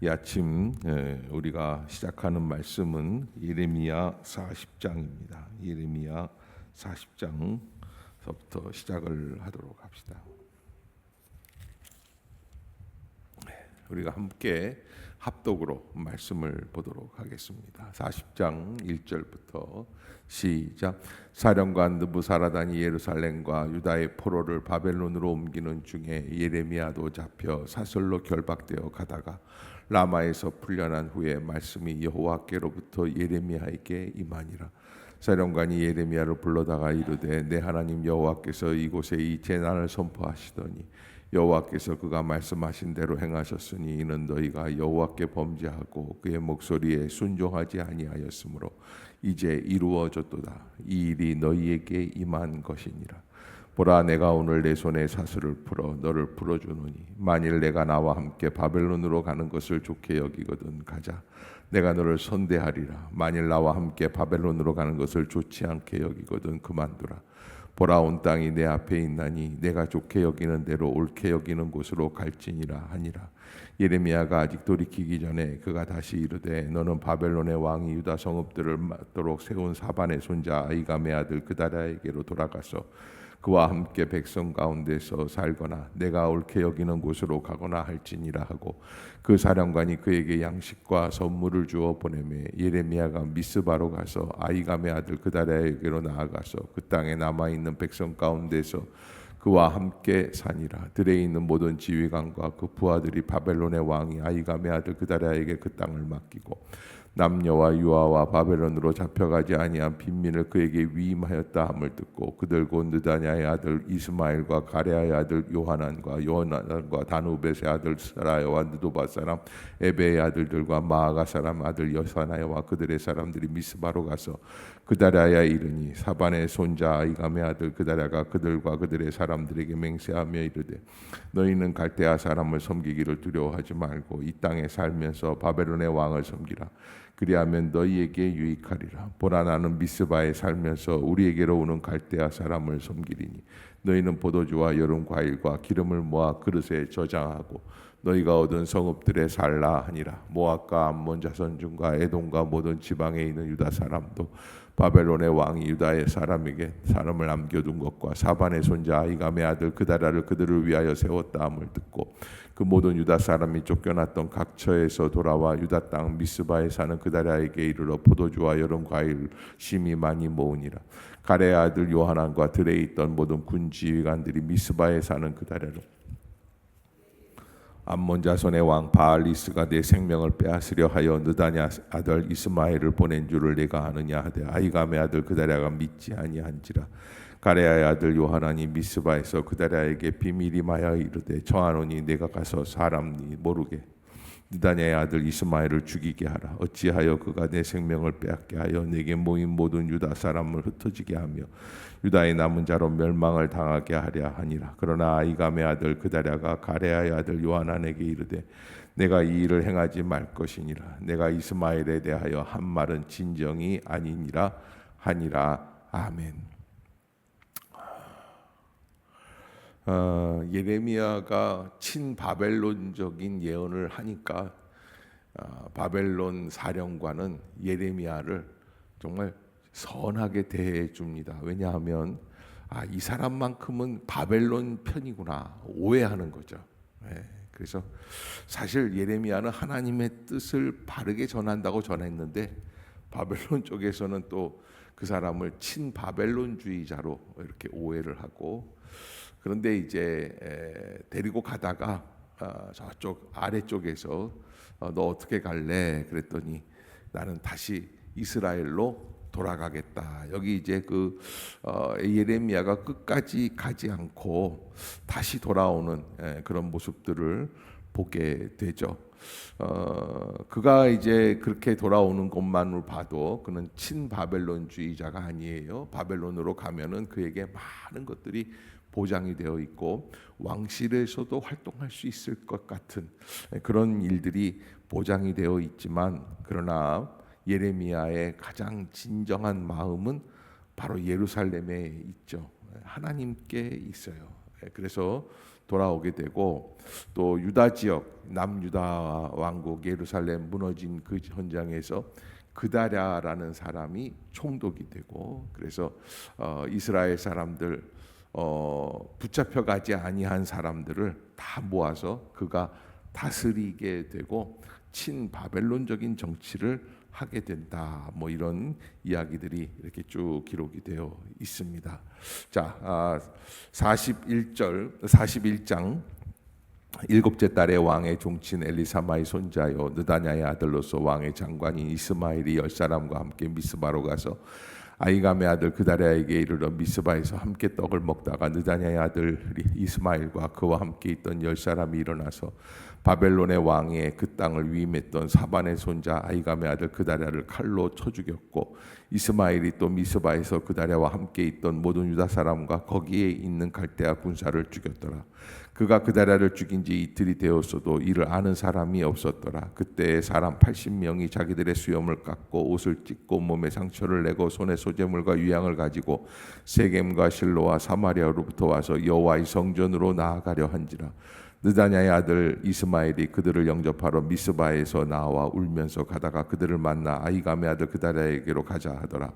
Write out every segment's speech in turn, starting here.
이 아침 우리가 시작하는 말씀은 예레미야 40장입니다. 예레미야 40장서부터 시작을 하도록 합시다. 우리가 함께 합독으로 말씀을 보도록 하겠습니다. 40장 1절부터 시작. 사령관 느부사라단이 예루살렘과 유다의 포로를 바벨론으로 옮기는 중에 예레미야도 잡혀 사슬로 결박되어 가다가 라마에서 풀려난 후에 말씀이 여호와께로부터 예레미야에게 임하니라. 사령관이 예레미야를 불러다가 이르되 내 하나님 여호와께서 이곳에 이 재난을 선포하시더니 여호와께서 그가 말씀하신 대로 행하셨으니 이는 너희가 여호와께 범죄하고 그의 목소리에 순종하지 아니하였으므로 이제 이루어졌도다. 이 일이 너희에게 임한 것이니라. 보라, 내가 오늘 내 손에 사슬을 풀어 너를 풀어주노니 만일 내가 나와 함께 바벨론으로 가는 것을 좋게 여기거든 가자. 내가 너를 선대하리라. 만일 나와 함께 바벨론으로 가는 것을 좋지 않게 여기거든 그만두라. 보라, 온 땅이 내 앞에 있나니 내가 좋게 여기는 대로 옳게 여기는 곳으로 갈지니라 하니라. 예레미야가 아직 돌이키기 전에 그가 다시 이르되 너는 바벨론의 왕이 유다 성읍들을 맞도록 세운 사반의 손자 아이감의 아들 그다랴에게로 돌아가서 그와 함께 백성 가운데서 살거나 내가 옳게 여기는 곳으로 가거나 할지니라 하고 그 사령관이 그에게 양식과 선물을 주어 보내매 예레미야가 미스바로 가서 아이감의 아들 그다랴에게로 나아가서 그 땅에 남아있는 백성 가운데서 그와 함께 사니라. 들에 있는 모든 지휘관과 그 부하들이 바벨론의 왕이 아이감의 아들 그다랴에게 그 땅을 맡기고 남녀와 유아와 바벨론으로 잡혀가지 아니한 빈민을 그에게 위임하였다 함을 듣고 그들 곧 느다냐의 아들 이스마엘과 가레아의 아들 요하난과 다누벳의 아들 스라야와 느도바 사람 에베의 아들들과 마아가 사람 아들 여사나야와 그들의 사람들이 미스바로 가서 그다랴에 이르니 사반의 손자 아이감의 아들 그다랴가 그들과 그들의 사람들에게 맹세하며 이르되 너희는 갈대아 사람을 섬기기를 두려워하지 말고 이 땅에 살면서 바벨론의 왕을 섬기라. 그리하면 너희에게 유익하리라. 보라, 나는 미스바에 살면서 우리에게로 오는 갈대아 사람을 섬기리니 너희는 포도주와 여름 과일과 기름을 모아 그릇에 저장하고 너희가 얻은 성읍들에 살라 하니라. 모압과 암몬 자손 중과 에돔과 모든 지방에 있는 유다 사람도 바벨론의 왕이 유다의 사람에게 사람을 남겨둔 것과 사반의 손자 아이감의 아들 그다랴를 그들을 위하여 세웠다 함을 듣고 그 모든 유다 사람이 쫓겨났던 각처에서 돌아와 유다 땅 미스바에 사는 그다랴에게 이르러 포도주와 여름 과일 심히 많이 모으니라. 가레의 아들 요하난과 들에 있던 모든 군 지휘관들이 미스바에 사는 그다랴를 암몬 자손의 왕 바알리스가 내 생명을 빼앗으려 하여 느다냐 아들 이스마엘을 보낸 줄을 내가 아느냐 하되 아이감의 아들 그다랴가 믿지 아니한지라. 가레아의 아들 요하난이 미스바에서 그다랴에게 비밀이 마여 이르되 청하노니 내가 가서 사람이 모르게 느다냐의 아들 이스마엘을 죽이게 하라. 어찌하여 그가 내 생명을 빼앗게 하여 내게 모인 모든 유다 사람을 흩어지게 하며 유다의 남은 자로 멸망을 당하게 하랴 하니라. 그러나 아이감의 아들 그다랴가 가레아의 아들 요하난에게 이르되 내가 이 일을 행하지 말 것이니라. 내가 이스마엘에 대하여 한 말은 진정이 아니니라 하니라. 아멘. 예레미야가 친바벨론적인 예언을 하니까 바벨론 사령관은 예레미야를 정말 선하게 대해 줍니다. 왜냐하면 이 사람만큼은 바벨론 편이구나 오해하는 거죠. 그래서 사실 예레미야는 하나님의 뜻을 바르게 전한다고 전했는데 바벨론 쪽에서는 또 그 사람을 친바벨론주의자로 이렇게 오해를 하고 그런데 이제 데리고 가다가 저쪽 아래쪽에서 너 어떻게 갈래? 그랬더니 나는 다시 이스라엘로 돌아가겠다. 여기 이제 예레미야가 끝까지 가지 않고 다시 돌아오는 그런 모습들을 보게 되죠. 그가 이제 그렇게 돌아오는 것만으로 봐도 그는 친바벨론주의자가 아니에요. 바벨론으로 가면은 그에게 많은 것들이 보장이 되어 있고 왕실에서도 활동할 수 있을 것 같은 그런 일들이 보장이 되어 있지만 그러나 예레미야의 가장 진정한 마음은 바로 예루살렘에 있죠. 하나님께 있어요. 그래서 돌아오게 되고 또 유다 지역 남유다 왕국 예루살렘 무너진 그 현장에서 그다랴라는 사람이 총독이 되고 그래서 이스라엘 사람들 붙잡혀 가지 아니한 사람들을 다 모아서 그가 다스리게 되고 친바벨론적인 정치를 하게 된다. 뭐 이런 이야기들이 이렇게 쭉 기록이 되어 있습니다. 자, 41장 일곱째 달에 왕의 종친 엘리사마의 손자요 느다냐의 아들로서 왕의 장관인 이스마엘이 10사람과 함께 미스바로 가서 아히감의 아들 그다랴에게 이르러 미스바에서 함께 떡을 먹다가 느다냐의 아들 이스마엘과 그와 함께 있던 10사람이 일어나서 바벨론의 왕의 그 땅을 위임했던 사반의 손자 아히감의 아들 그다랴를 칼로 쳐 죽였고 이스마엘이 또 미스바에서 그다랴와 함께 있던 모든 유다 사람과 거기에 있는 갈대아 군사를 죽였더라. 그가 그다랴를 죽인 지 이틀이 되었어도 이를 아는 사람이 없었더라. 그때 사람 80명이 자기들의 수염을 깎고 옷을 찢고 몸에 상처를 내고 손에 소재물과 유향을 가지고 세겜과 실로와 사마리아로부터 와서 여호와의 성전으로 나아가려 한지라. 느다냐의 아들 이스마엘이 그들을 영접하러 미스바에서 나와 울면서 가다가 그들을 만나 아히감의 아들 그다랴에게로 가자 하더라.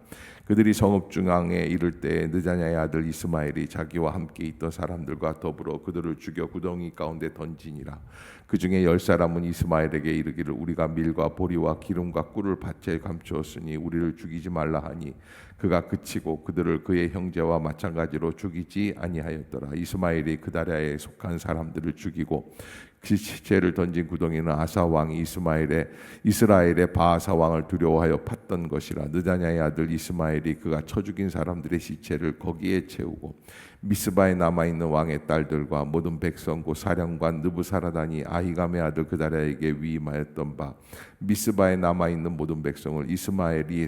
그들이 성읍 중앙에 이를 때 느다냐의 아들 이스마엘이 자기와 함께 있던 사람들과 더불어 그들을 죽여 구덩이 가운데 던지니라. 그 중에 10사람은 이스마엘에게 이르기를 우리가 밀과 보리와 기름과 꿀을 밭에 감추었으니 우리를 죽이지 말라 하니 그가 그치고 그들을 그의 형제와 마찬가지로 죽이지 아니하였더라. 이스마엘이 그다랴에 속한 사람들을 죽이고 그 시체를 던진 구덩이는 아사 왕이 이스라엘의 바아사 왕을 두려워하여 팠던 것이라. 느다냐의 아들 이스마엘이 그가 쳐 죽인 사람들의 시체를 거기에 채우고 미스바에 남아 있는 왕의 딸들과 모든 백성 곧 사령관 느부사라단이 아히감의 아들 그다랴에게 위임하였던 바 미스바에 남아 있는 모든 백성을 이스마엘이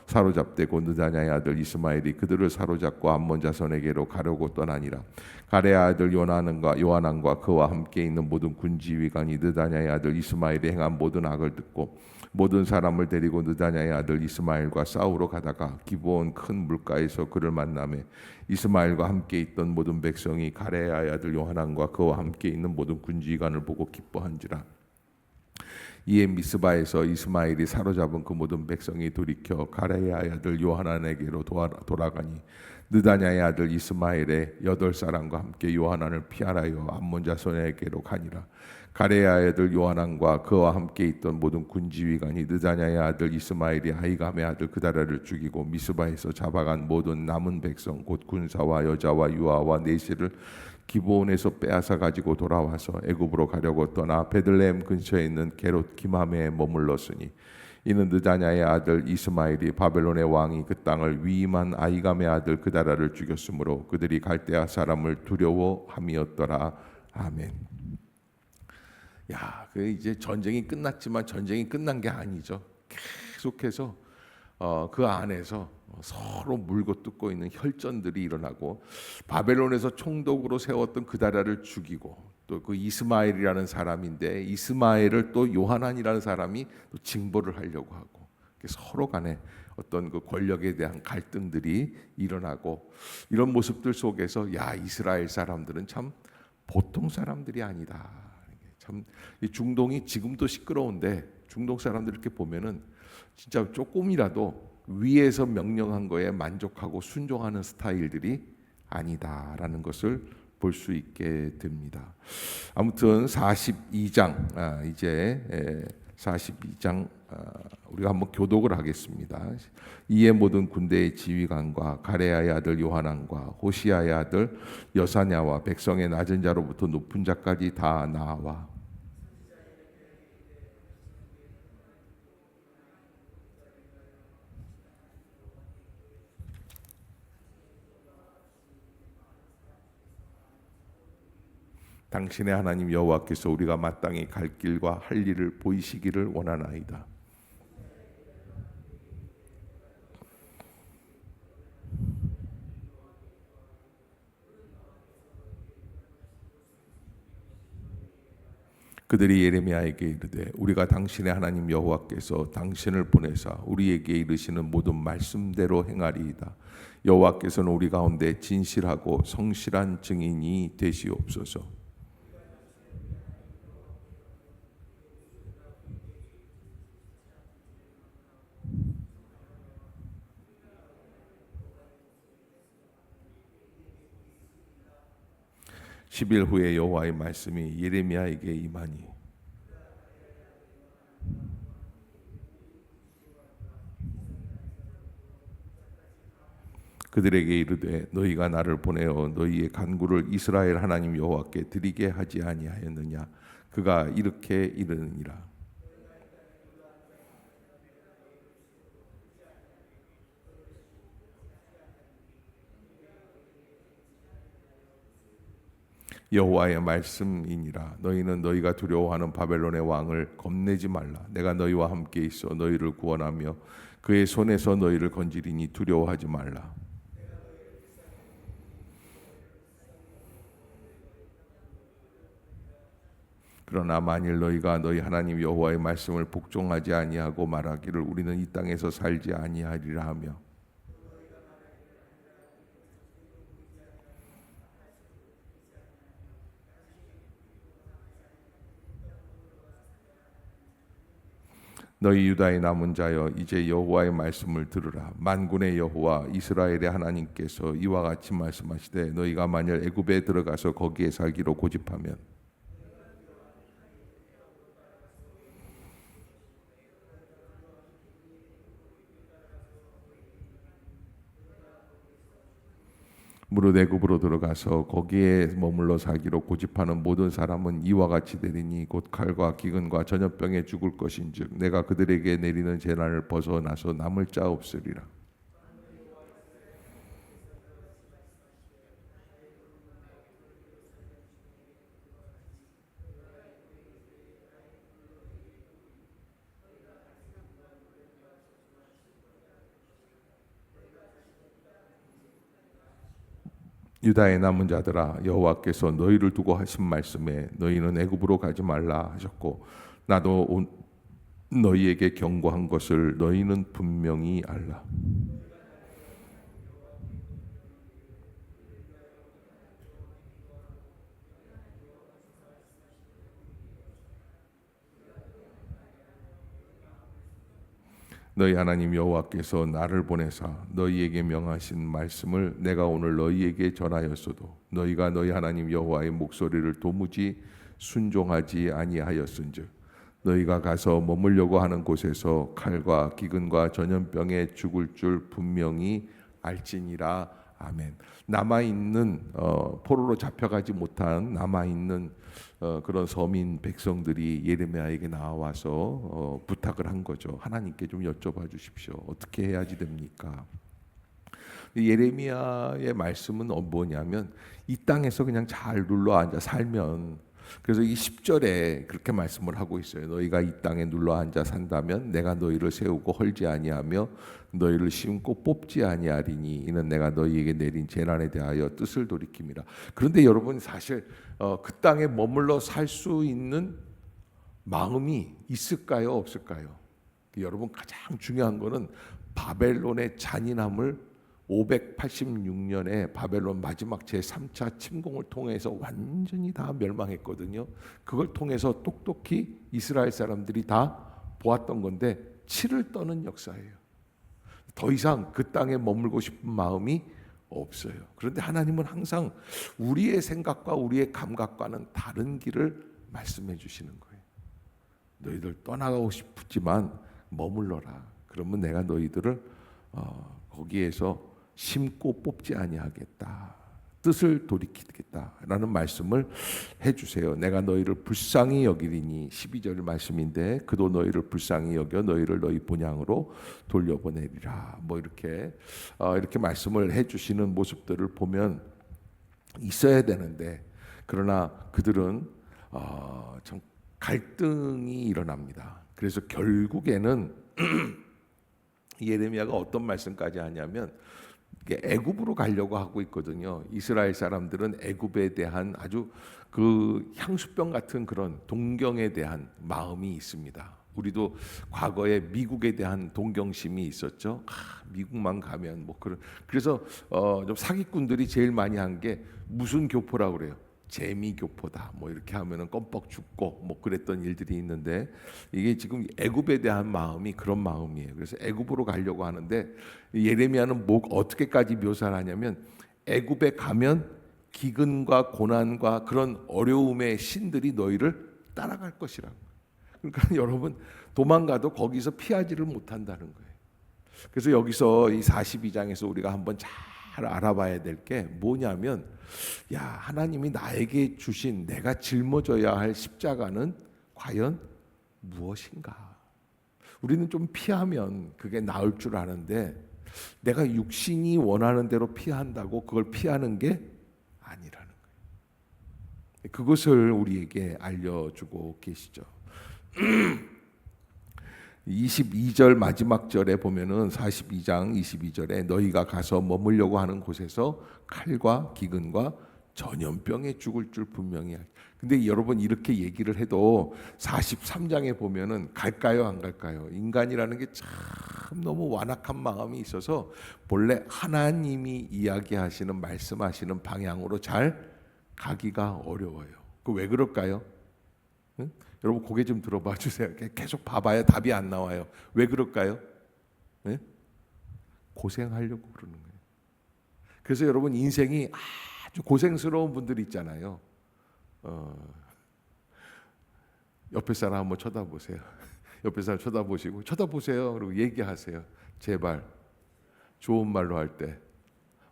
사로잡되고 느다냐의 아들 이스마엘이 그들을 사로잡고 암몬 자손에게로 가려고 떠나니라. 가레의 아들 요하난과 그와 함께 있는 모든 군지휘관이 느다냐의 아들 이스마엘이 행한 모든 악을 듣고 모든 사람을 데리고 느다냐의 아들 이스마엘과 싸우러 가다가 기브온 큰 물가에서 그를 만나매 이스마엘과 함께 있던 모든 백성이 가레의 아들 요하난과 그와 함께 있는 모든 군지휘관을 보고 기뻐한지라. 이에 미스바에서 이스마엘이 사로잡은 그 모든 백성이 돌이켜 가레의 아들 요하난에게로 돌아가니 느다냐의 아들 이스마엘의 8사람과 함께 요하난을 피하여 암몬 자손에게로 가니라. 가레의 아들 요하난과 그와 함께 있던 모든 군지휘관이 느다냐의 아들 이스마엘이 아히감의 아들 그다랴를 죽이고 미스바에서 잡아간 모든 남은 백성 곧 군사와 여자와 유아와 내시를 기브온에서 빼앗아 가지고 돌아와서 애굽으로 가려고 떠나 베들레헴 근처에 있는 게롯 기맘에 머물렀으니 이는 느다냐의 아들 이스마엘이 바벨론의 왕이 그 땅을 위임한 아히감의 아들 그다랴를 죽였으므로 그들이 갈대아 사람을 두려워함이었더라. 아멘. 야, 그 이제 전쟁이 끝났지만 전쟁이 끝난 게 아니죠. 계속해서 그 안에서 서로 물고 뜯고 있는 혈전들이 일어나고 바벨론에서 총독으로 세웠던 그다랴를 죽이고 또 그 이스마엘이라는 사람인데 이스마엘을 또 요하난이라는 사람이 또 징벌을 하려고 하고 서로 간에 어떤 그 권력에 대한 갈등들이 일어나고 이런 모습들 속에서 야 이스라엘 사람들은 참 보통 사람들이 아니다. 참 이 중동이 지금도 시끄러운데 중동 사람들 이렇게 보면은 진짜 조금이라도 위에서 명령한 거에 만족하고 순종하는 스타일들이 아니다라는 것을 볼 수 있게 됩니다. 아무튼 42장 이제 42장 우리가 한번 교독을 하겠습니다. 이에 모든 군대의 지휘관과 가레야의 아들 요하난과 호시아의 아들 여사냐와 백성의 낮은 자로부터 높은 자까지 다 나와 당신의 하나님 여호와께서 우리가 마땅히 갈 길과 할 일을 보이시기를 원하나이다. 그들이 예레미야에게 이르되 우리가 당신의 하나님 여호와께서 당신을 보내사 우리에게 이르시는 모든 말씀대로 행하리이다. 여호와께서는 우리 가운데 진실하고 성실한 증인이 되시옵소서. 10일 후에 여호와의 말씀이 예레미야에게 임하니 그들에게 이르되 너희가 나를 보내어 너희의 간구를 이스라엘 하나님 여호와께 드리게 하지 아니하였느냐. 그가 이렇게 이르느니라. 여호와의 말씀이니라. 너희는 너희가 두려워하는 바벨론의 왕을 겁내지 말라. 내가 너희와 함께 있어 너희를 구원하며 그의 손에서 너희를 건지리니 두려워하지 말라. 그러나 만일 너희가 너희 하나님 여호와의 말씀을 복종하지 아니하고 말하기를 우리는 이 땅에서 살지 아니하리라 하며 너희 유다의 남은 자여 이제 여호와의 말씀을 들으라. 만군의 여호와 이스라엘의 하나님께서 이와 같이 말씀하시되 너희가 만일 애굽에 들어가서 거기에 살기로 고집하면 무릇 애굽으로 들어가서 거기에 머물러 살기로 고집하는 모든 사람은 이와 같이 되리니 곧 칼과 기근과 전염병에 죽을 것인즉 내가 그들에게 내리는 재난을 벗어나서 남을 자 없으리라. 유다의 남은 자들아 여호와께서 너희를 두고 하신 말씀에 너희는 애굽으로 가지 말라 하셨고 나도 너희에게 경고한 것을 너희는 분명히 알라. 너희 하나님 여호와께서 나를 보내사 너희에게 명하신 말씀을 내가 오늘 너희에게 전하였어도 너희가 너희 하나님 여호와의 목소리를 도무지 순종하지 아니하였은즉 너희가 가서 머물려고 하는 곳에서 칼과 기근과 전염병에 죽을 줄 분명히 알지니라. 아멘. 남아 있는 포로로 잡혀가지 못한 남아 있는 그런 서민 백성들이 예레미야에게 나와서 부탁을 한 거죠. 하나님께 좀 여쭤봐 주십시오. 어떻게 해야지 됩니까? 예레미야의 말씀은 뭐냐면 이 땅에서 그냥 잘 눌러 앉아 살면 그래서 이 10절에 그렇게 말씀을 하고 있어요. 너희가 이 땅에 눌러 앉아 산다면 내가 너희를 세우고 헐지 아니하며 너희를 심고 뽑지 아니하리니 이는 내가 너희에게 내린 재난에 대하여 뜻을 돌이킴이라. 그런데 여러분 사실 그 땅에 머물러 살 수 있는 마음이 있을까요? 없을까요? 여러분 가장 중요한 거는 바벨론의 잔인함을 586년에 바벨론 마지막 제3차 침공을 통해서 완전히 다 멸망했거든요. 그걸 통해서 똑똑히 이스라엘 사람들이 다 보았던 건데 치를 떠는 역사예요. 더 이상 그 땅에 머물고 싶은 마음이 없어요. 그런데 하나님은 항상 우리의 생각과 우리의 감각과는 다른 길을 말씀해 주시는 거예요. 너희들 떠나가고 싶지만 머물러라. 그러면 내가 너희들을 거기에서 심고 뽑지 아니하겠다. 뜻을 돌이키겠다라는 말씀을 해주세요. 내가 너희를 불쌍히 여기리니 12절 말씀인데 그도 너희를 불쌍히 여겨 너희를 너희 본향으로 돌려보내리라. 뭐 이렇게 말씀을 해주시는 모습들을 보면 있어야 되는데 그러나 그들은 참 갈등이 일어납니다. 그래서 결국에는 예레미야가 어떤 말씀까지 하냐면 이게 애굽으로 가려고 하고 있거든요. 이스라엘 사람들은 애굽에 대한 아주 그 향수병 같은 그런 동경에 대한 마음이 있습니다. 우리도 과거에 미국에 대한 동경심이 있었죠. 미국만 가면 뭐 그래서 좀 사기꾼들이 제일 많이 한 게 무슨 교포라고 그래요. 재미교포다. 뭐 이렇게 하면은 껌뻑 죽고 뭐 그랬던 일들이 있는데 이게 지금 애굽에 대한 마음이 그런 마음이에요. 그래서 애굽으로 가려고 하는데 예레미야는 뭐 어떻게까지 묘사를 하냐면 애굽에 가면 기근과 고난과 그런 어려움의 신들이 너희를 따라갈 것이라고. 그러니까 여러분 도망가도 거기서 피하지를 못한다는 거예요. 그래서 여기서 이 42장에서 우리가 한번 잘 알아봐야 될 게 뭐냐면 야, 하나님이 나에게 주신 내가 짊어져야 할 십자가는 과연 무엇인가? 우리는 좀 피하면 그게 나을 줄 아는데 내가 육신이 원하는 대로 피한다고 그걸 피하는 게 아니라는 거예요. 그것을 우리에게 알려주고 계시죠. 22절 마지막 절에 보면은 42장 22절에 너희가 가서 머물려고 하는 곳에서 칼과 기근과 전염병에 죽을 줄 분명히 알. 근데 여러분 이렇게 얘기를 해도 43장에 보면은 갈까요 안 갈까요? 인간이라는 게 참 너무 완악한 마음이 있어서 본래 하나님이 이야기하시는 말씀하시는 방향으로 잘 가기가 어려워요. 그 왜 그럴까요? 응? 여러분 고개 좀 들어봐 주세요. 계속 봐봐야 답이 안 나와요. 왜 그럴까요? 네? 고생하려고 그러는 거예요. 그래서 여러분 인생이 아주 고생스러운 분들이 있잖아요. 옆에 사람 한번 쳐다보세요. 옆에 사람 쳐다보시고 쳐다보세요. 그리고 얘기하세요. 제발 좋은 말로 할 때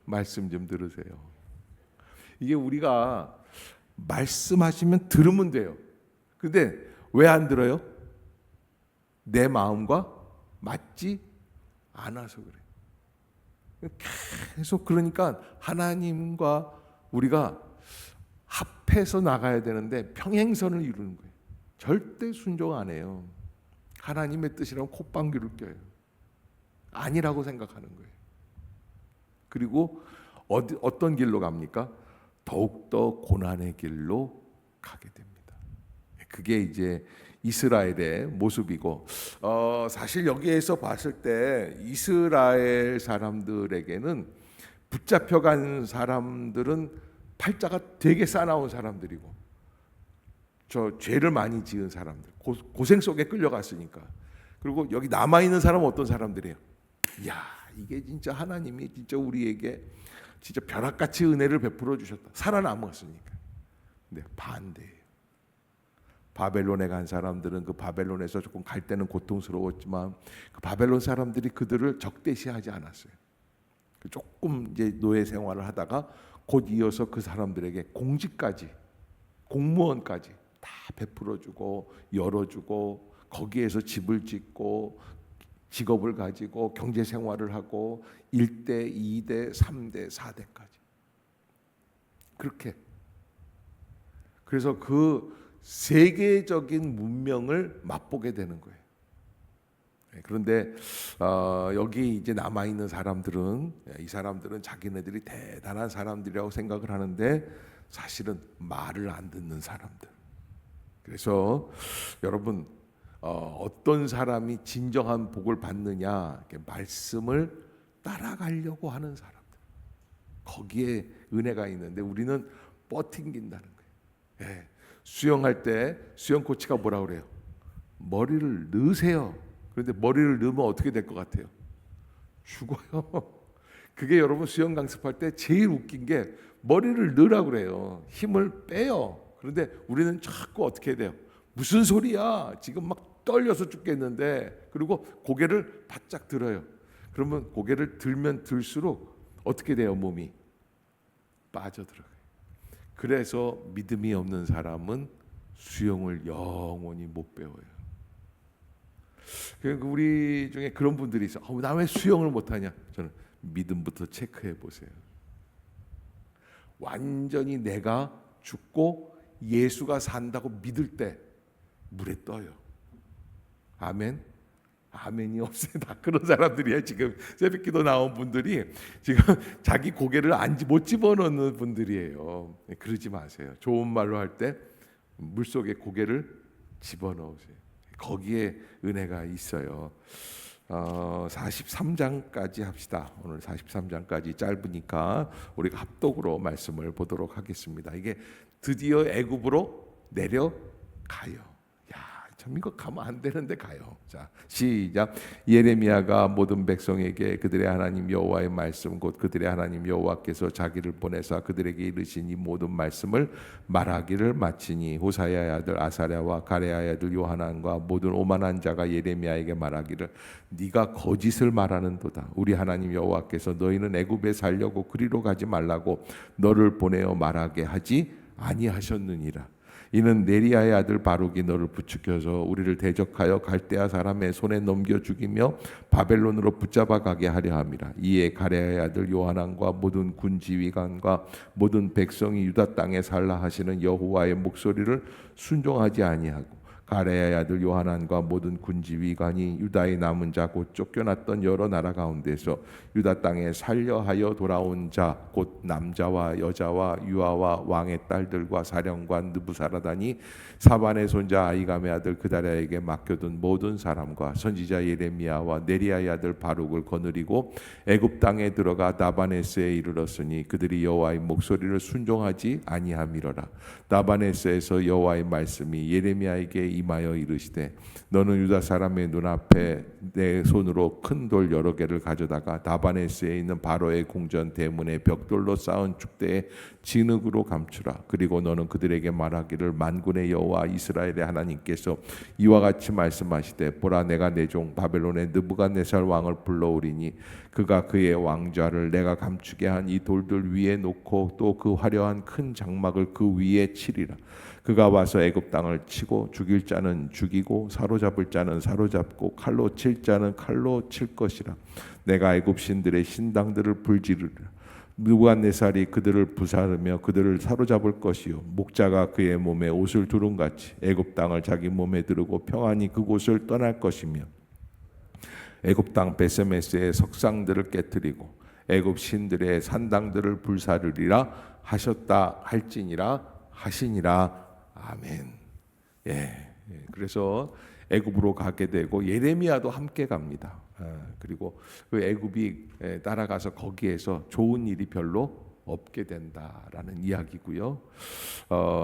말씀 좀 들으세요. 이게 우리가 말씀하시면 들으면 돼요. 근데 왜 안 들어요? 내 마음과 맞지 않아서 그래. 계속 그러니까 하나님과 우리가 합해서 나가야 되는데 평행선을 이루는 거예요. 절대 순종 안 해요. 하나님의 뜻이라면 콧방귀를 껴요. 아니라고 생각하는 거예요. 그리고 어떤 길로 갑니까? 더욱더 고난의 길로 가게 됩니다. 그게 이제 이스라엘의 모습이고 사실 여기에서 봤을 때 이스라엘 사람들에게는 붙잡혀간 사람들은 팔자가 되게 싸나운 사람들이고 저 죄를 많이 지은 사람들 고생 속에 끌려갔으니까 그리고 여기 남아있는 사람은 어떤 사람들이에요? 이야 이게 진짜 하나님이 진짜 우리에게 진짜 벼락같이 은혜를 베풀어 주셨다 살아남았으니까 근데 반대예요. 바벨론에 간 사람들은 그 바벨론에서 조금 갈 때는 고통스러웠지만 그 바벨론 사람들이 그들을 적대시하지 않았어요. 조금 이제 노예 생활을 하다가 곧 이어서 그 사람들에게 공직까지 공무원까지 다 베풀어주고 열어주고 거기에서 집을 짓고 직업을 가지고 경제 생활을 하고 1대, 2대, 3대, 4대까지 그렇게 그래서 그 세계적인 문명을 맛보게 되는 거예요. 그런데 여기 이제 남아 있는 사람들은 이 사람들은 자기네들이 대단한 사람들이라고 생각을 하는데 사실은 말을 안 듣는 사람들. 그래서 여러분 어떤 사람이 진정한 복을 받느냐 말씀을 따라가려고 하는 사람들. 거기에 은혜가 있는데 우리는 뻗팅긴다는 거예요. 예. 수영할 때 수영 코치가 뭐라 그래요? 머리를 넣으세요. 그런데 머리를 넣으면 어떻게 될 것 같아요? 죽어요. 그게 여러분 수영 강습할 때 제일 웃긴 게 머리를 넣으라 그래요. 힘을 빼요. 그런데 우리는 자꾸 어떻게 돼요? 무슨 소리야? 지금 막 떨려서 죽겠는데 그리고 고개를 바짝 들어요. 그러면 고개를 들면 들수록 어떻게 돼요? 몸이 빠져들어가요. 그래서 믿음이 없는 사람은 수영을 영원히 못 배워요. 우리 중에 그런 분들이 있어. 나 왜 수영을 못하냐? 저는 믿음부터 체크해 보세요. 완전히 내가 죽고 예수가 산다고 믿을 때 물에 떠요. 아멘. 아멘이 없어요. 다 그런 사람들이에요. 지금 새벽기도 나온 분들이 지금 자기 고개를 못 집어넣는 분들이에요. 그러지 마세요. 좋은 말로 할 때 물속에 고개를 집어넣으세요. 거기에 은혜가 있어요. 43장까지 합시다. 오늘 43장까지 짧으니까 우리가 합독으로 말씀을 보도록 하겠습니다. 이게 드디어 애굽으로 내려가요. 참 이거 가면 안 되는데 가요. 자, 시작. 예레미야가 모든 백성에게 그들의 하나님 여호와의 말씀 곧 그들의 하나님 여호와께서 자기를 보내사 그들에게 이르신 이 모든 말씀을 말하기를 마치니 호사야의 아들 아사랴와 가레야의 아들 요하난과 모든 오만한 자가 예레미야에게 말하기를 네가 거짓을 말하는도다. 우리 하나님 여호와께서 너희는 애굽에 살려고 그리로 가지 말라고 너를 보내어 말하게 하지 아니하셨느니라. 이는 네리야의 아들 바룩이 너를 부추겨서 우리를 대적하여 갈대아 사람의 손에 넘겨 죽이며 바벨론으로 붙잡아 가게 하려 함이라. 이에 가레야의 아들 요하난과 모든 군 지휘관과 모든 백성이 유다 땅에 살라 하시는 여호와의 목소리를 순종하지 아니하고 가레야의 아들 요하난과 모든 군지휘관이 유다의 남은 자 곧 쫓겨났던 여러 나라 가운데서 유다 땅에 살려하여 돌아온 자 곧 남자와 여자와 유아와 왕의 딸들과 사령관 느부사라단이 사반의 손자 아이감의 아들 그다랴에게 맡겨둔 모든 사람과 선지자 예레미야와 네리야의 아들 바룩을 거느리고 애굽 땅에 들어가 다바네스에 이르렀으니 그들이 여호와의 목소리를 순종하지 아니함이로라. 다바네스에서 여호와의 말씀이 예레미야에게 임하여 이르시되 너는 유다 사람의 눈앞에 내 손으로 큰 돌 여러 개를 가져다가 다바네스에 있는 바로의 궁전 대문에 벽돌로 쌓은 축대에 진흙으로 감추라. 그리고 너는 그들에게 말하기를 만군의 여호와 이스라엘의 하나님께서 이와 같이 말씀하시되 보라 내가 내 종 바벨론의 느부갓네살 왕을 불러오리니 그가 그의 왕좌를 내가 감추게 한 이 돌들 위에 놓고 또 그 화려한 큰 장막을 그 위에 치리라. 그가 와서 애굽 땅을 치고 죽일 자는 죽이고 사로잡을 자는 사로잡고 칼로 칠 자는 칼로 칠 것이라. 내가 애굽 신들의 신당들을 불지르리라. 느부갓네살이 그들을 부사르며 그들을 사로잡을 것이요 목자가 그의 몸에 옷을 두른같이 애굽 땅을 자기 몸에 두르고 평안히 그곳을 떠날 것이며 애굽 땅 베세메스의 석상들을 깨뜨리고 애굽 신들의 산당들을 불사르리라 하셨다 할지니라 하시니라. 아멘. 그래서 애굽으로 가게 되고 예레미야도 함께 갑니다. 그리고 그 애굽이 따라가서 거기에서 좋은 일이 별로 없게 된다라는 이야기고요.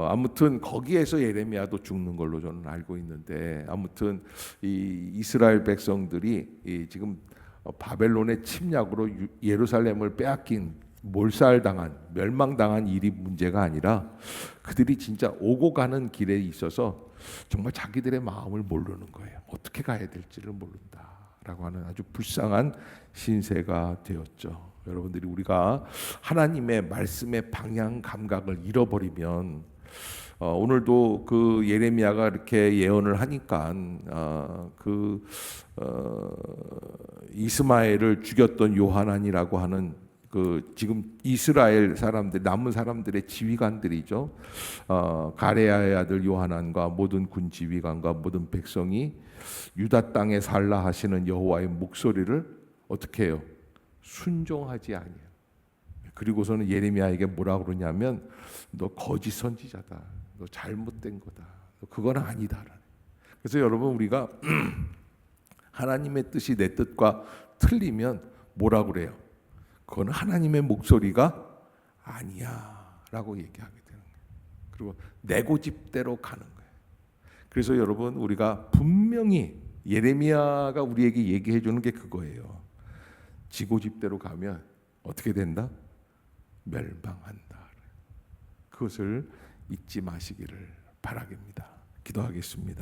아무튼 거기에서 예레미야도 죽는 걸로 저는 알고 있는데 아무튼 이 이스라엘 백성들이 지금 바벨론의 침략으로 예루살렘을 빼앗긴 몰살당한 멸망당한 일이 문제가 아니라 그들이 진짜 오고 가는 길에 있어서 정말 자기들의 마음을 모르는 거예요. 어떻게 가야 될지를 모른다라고 하는 아주 불쌍한 신세가 되었죠. 여러분들이 우리가 하나님의 말씀의 방향 감각을 잃어버리면 오늘도 그 예레미야가 이렇게 예언을 하니까 이스마엘을 죽였던 요하난이라고 하는 그 지금 이스라엘 사람들 남은 사람들의 지휘관들이죠. 가레야의 아들 요하난과 모든 군 지휘관과 모든 백성이 유다 땅에 살라 하시는 여호와의 목소리를 어떻게 해요? 순종하지 아니에요. 그리고서는 예레미야에게 뭐라 그러냐면 너 거짓 선지자다. 너 잘못된 거다. 너 그건 아니다. 그래서 여러분 우리가 하나님의 뜻이 내 뜻과 틀리면 뭐라 그래요? 그건 하나님의 목소리가 아니야라고 얘기하게 되는 거예요. 그리고 내 고집대로 가는 거예요. 그래서 여러분 우리가 분명히 예레미야가 우리에게 얘기해 주는 게 그거예요. 지 고집대로 가면 어떻게 된다? 멸망한다. 그것을 잊지 마시기를 바라겠습니다. 기도하겠습니다.